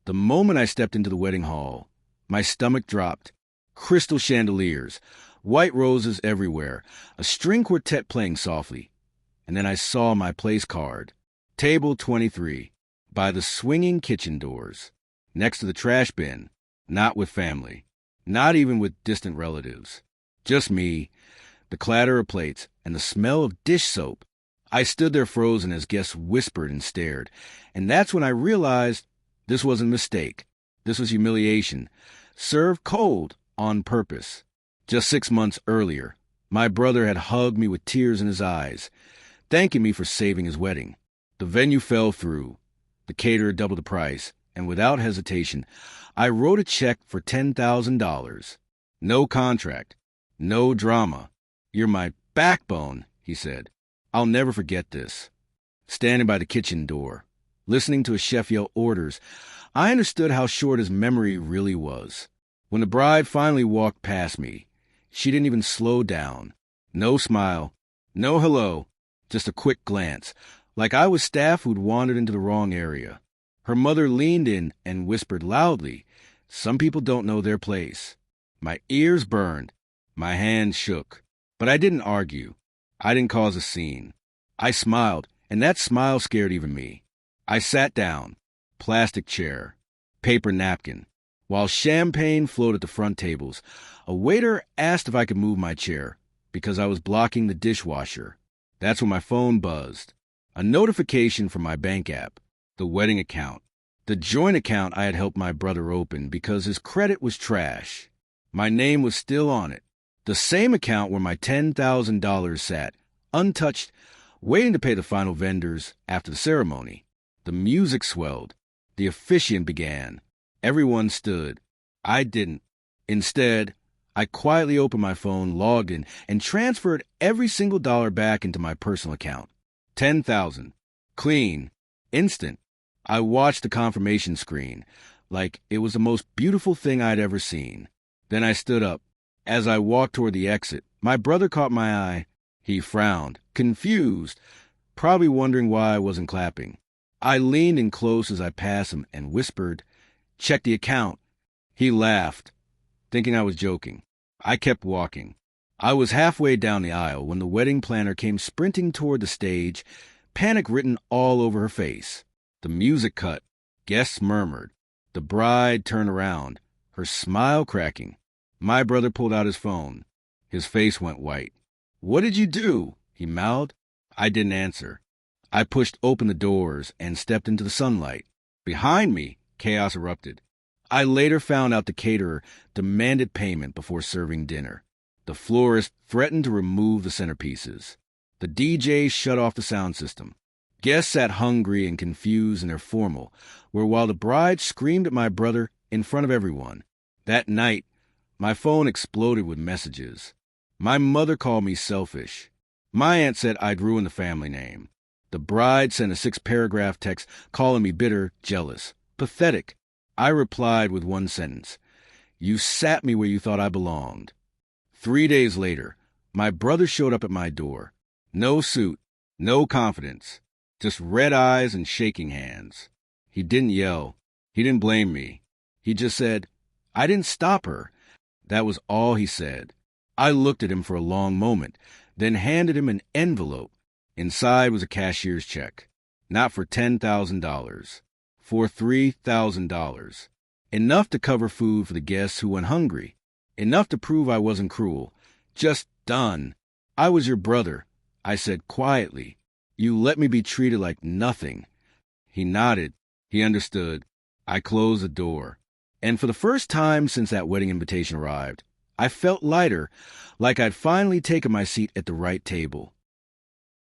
The moment I stepped into the wedding hall, my stomach dropped. Crystal chandeliers, white roses everywhere, a string quartet playing softly. And then I saw my place card, Table 23, by the swinging kitchen doors, next to the trash bin, not with family, not even with distant relatives. Just me, the clatter of plates, and the smell of dish soap. I stood there frozen as guests whispered and stared, and that's when I realized this wasn't a mistake. This was humiliation, served cold on purpose. Just 6 months earlier, my brother had hugged me with tears in his eyes, thanking me for saving his wedding. The venue fell through. The caterer doubled the price, and without hesitation, I wrote a check for $10,000. No contract, no drama. "You're my backbone," he said. I'll never forget this. Standing by the kitchen door, listening to a chef yell orders, I understood how short his memory really was. When the bride finally walked past me, she didn't even slow down. No smile, no hello, just a quick glance, like I was staff who'd wandered into the wrong area. Her mother leaned in and whispered loudly, "Some people don't know their place." My ears burned, my hands shook, but I didn't argue. I didn't cause a scene. I smiled, and that smile scared even me. I sat down, plastic chair, paper napkin. While champagne flowed at the front tables, a waiter asked if I could move my chair, because I was blocking the dishwasher. That's when my phone buzzed. A notification from my bank app, the wedding account, the joint account I had helped my brother open because his credit was trash. My name was still on it. The same account where my $10,000 sat, untouched, waiting to pay the final vendors after the ceremony. The music swelled. The officiant began. Everyone stood. I didn't. Instead, I quietly opened my phone, logged in, and transferred every single dollar back into my personal account. 10,000. Clean. Instant. I watched the confirmation screen like it was the most beautiful thing I'd ever seen. Then I stood up. As I walked toward the exit, my brother caught my eye. He frowned, confused, probably wondering why I wasn't clapping. I leaned in close as I passed him and whispered, "Check the account." He laughed, thinking I was joking. I kept walking. I was halfway down the aisle when the wedding planner came sprinting toward the stage, panic written all over her face. The music cut. Guests murmured. The bride turned around, her smile cracking. My brother pulled out his phone. His face went white. "What did you do?" he mouthed. I didn't answer. I pushed open the doors and stepped into the sunlight. Behind me, chaos erupted. I later found out the caterer demanded payment before serving dinner. The florist threatened to remove the centerpieces. The DJ shut off the sound system. Guests sat hungry and confused in their formal, while the bride screamed at my brother in front of everyone. That night, my phone exploded with messages. My mother called me selfish. My aunt said I'd ruined the family name. The bride sent a 6-paragraph text calling me bitter, jealous, pathetic. I replied with one sentence, "You sat me where you thought I belonged." 3 days later, my brother showed up at my door. No suit, no confidence, just red eyes and shaking hands. He didn't yell. He didn't blame me. He just said, "I didn't stop her." That was all he said. I looked at him for a long moment, then handed him an envelope. Inside was a cashier's check. Not for $10,000. For $3,000. Enough to cover food for the guests who went hungry. Enough to prove I wasn't cruel. Just done. "I was your brother," I said quietly. "You let me be treated like nothing." He nodded. He understood. I closed the door. And for the first time since that wedding invitation arrived, I felt lighter, like I'd finally taken my seat at the right table.